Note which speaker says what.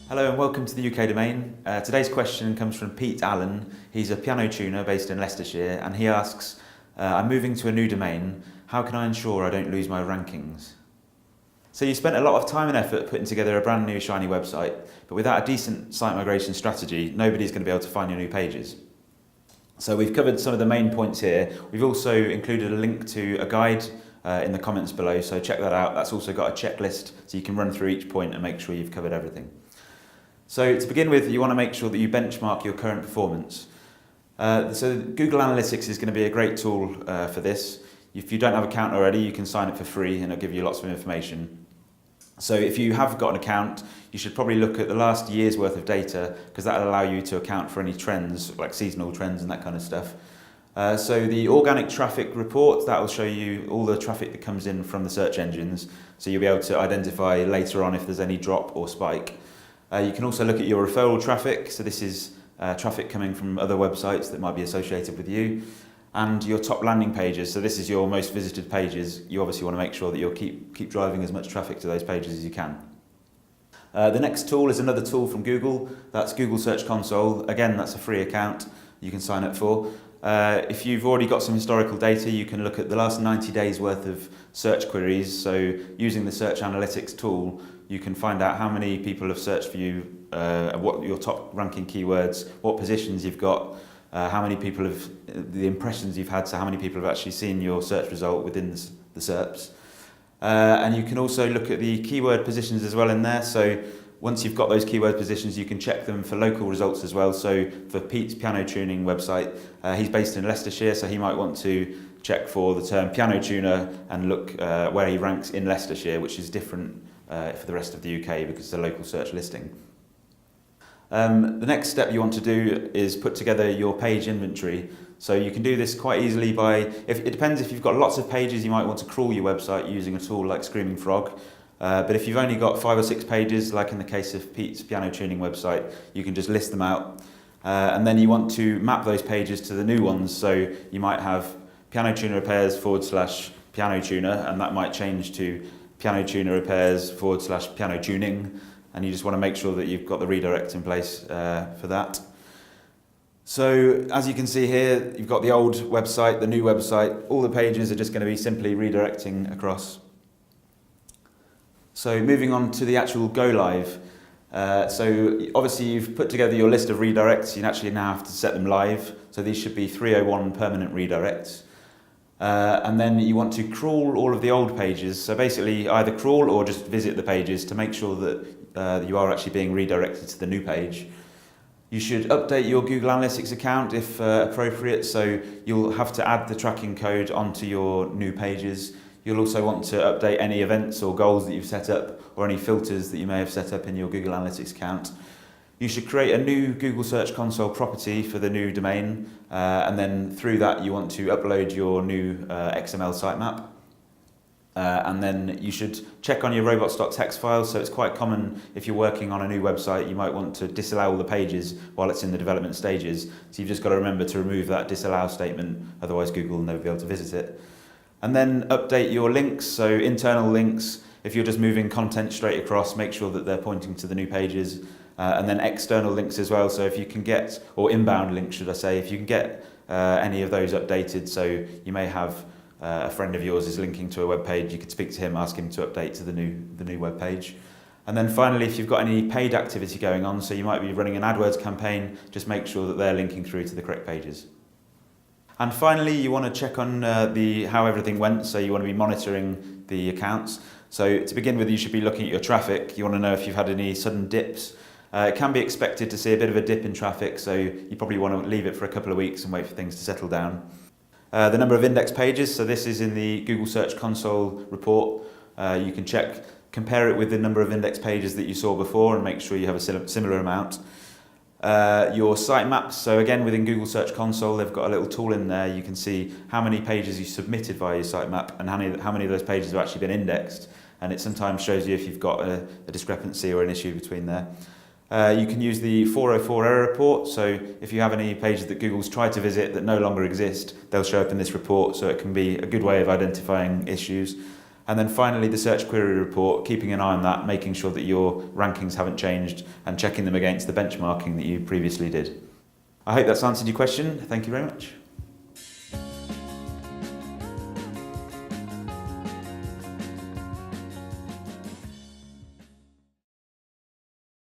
Speaker 1: Hello and welcome to the UK domain. Today's question comes from Pete Allen. He's a piano tuner based in Leicestershire, and he asks, I'm moving to a new domain. How can I ensure I don't lose my rankings? So you spent a lot of time and effort putting together a brand new shiny website, but without a decent site migration strategy, nobody's going to be able to find your new pages. So we've covered some of the main points here. We've also included a link to a guide in the comments below, so check that out. That's also got a checklist, so you can run through each point and make sure you've covered everything. So to begin with, you want to make sure that you benchmark your current performance. So Google Analytics is going to be a great tool for this. If you don't have an account already, you can sign up for free and it'll give you lots of information. So if you have got an account, you should probably look at the last year's worth of data, because that'll allow you to account for any trends, like seasonal trends and that kind of stuff. So the organic traffic report, that will show you all the traffic that comes in from the search engines. So you'll be able to identify later on if there's any drop or spike. You can also look at your referral traffic. So this is traffic coming from other websites that might be associated with you. And your top landing pages. So this is your most visited pages. You obviously want to make sure that you'll keep driving as much traffic to those pages as you can. The next tool is another tool from Google. That's Google Search Console. Again, that's a free account you can sign up for. If you've already got some historical data, you can look at the last 90 days worth of search queries. So using the Search Analytics tool, you can find out how many people have searched for you, what your top ranking keywords, what positions you've got, how many people have, the impressions you've had, so how many people have actually seen your search result within the SERPs. And you can also look at the keyword positions as well in there. So once you've got those keyword positions, you can check them for local results as well. So for Pete's piano tuning website, he's based in Leicestershire, so he might want to check for the term piano tuner and look where he ranks in Leicestershire, which is different for the rest of the UK because it's a local search listing. The next step you want to do is put together your page inventory. So you can do this quite easily by, it depends if you've got lots of pages, you might want to crawl your website using a tool like Screaming Frog. But if you've only got 5 or 6 pages, like in the case of Pete's piano tuning website, you can just list them out. And then you want to map those pages to the new ones. So you might have piano tuner repairs / piano tuner, and that might change to piano tuner repairs / piano tuning. And you just want to make sure that you've got the redirect in place for that. So as you can see here, you've got the old website, the new website. All the pages are just going to be simply redirecting across. So moving on to the actual go live. So obviously you've put together your list of redirects. You actually now have to set them live. So these should be 301 permanent redirects. And then you want to crawl all of the old pages. So basically either crawl or just visit the pages to make sure that you are actually being redirected to the new page. You should update your Google Analytics account if appropriate. So you'll have to add the tracking code onto your new pages. You'll also want to update any events or goals that you've set up or any filters that you may have set up in your Google Analytics account. You should create a new Google Search Console property for the new domain, and then through that you want to upload your new XML sitemap. And then you should check on your robots.txt file. So it's quite common if you're working on a new website, you might want to disallow all the pages while it's in the development stages. So you've just got to remember to remove that disallow statement, otherwise Google will never be able to visit it. And then update your links, so internal links. If you're just moving content straight across, make sure that they're pointing to the new pages. And then external links as well, so if you can get, or inbound links should I say, if you can get any of those updated, so you may have a friend of yours is linking to a web page, you could speak to him, ask him to update to the new web page. And then finally, if you've got any paid activity going on, so you might be running an AdWords campaign, just make sure that they're linking through to the correct pages. And finally, you want to check on how everything went, so you want to be monitoring the accounts. So to begin with, you should be looking at your traffic. You want to know if you've had any sudden dips. It can be expected to see a bit of a dip in traffic, so you probably want to leave it for a couple of weeks and wait for things to settle down. The number of index pages, so this is in the Google Search Console report. You can compare it with the number of index pages that you saw before and make sure you have a similar amount. Your sitemaps, so again within Google Search Console they've got a little tool in there. You can see how many pages you submitted via your sitemap and how many of those pages have actually been indexed, and it sometimes shows you if you've got a discrepancy or an issue between there. You can use the 404 error report, so if you have any pages that Google's tried to visit that no longer exist, they'll show up in this report, so it can be a good way of identifying issues. And then finally, the search query report, keeping an eye on that, making sure that your rankings haven't changed and checking them against the benchmarking that you previously did. I hope that's answered your question. Thank you very much.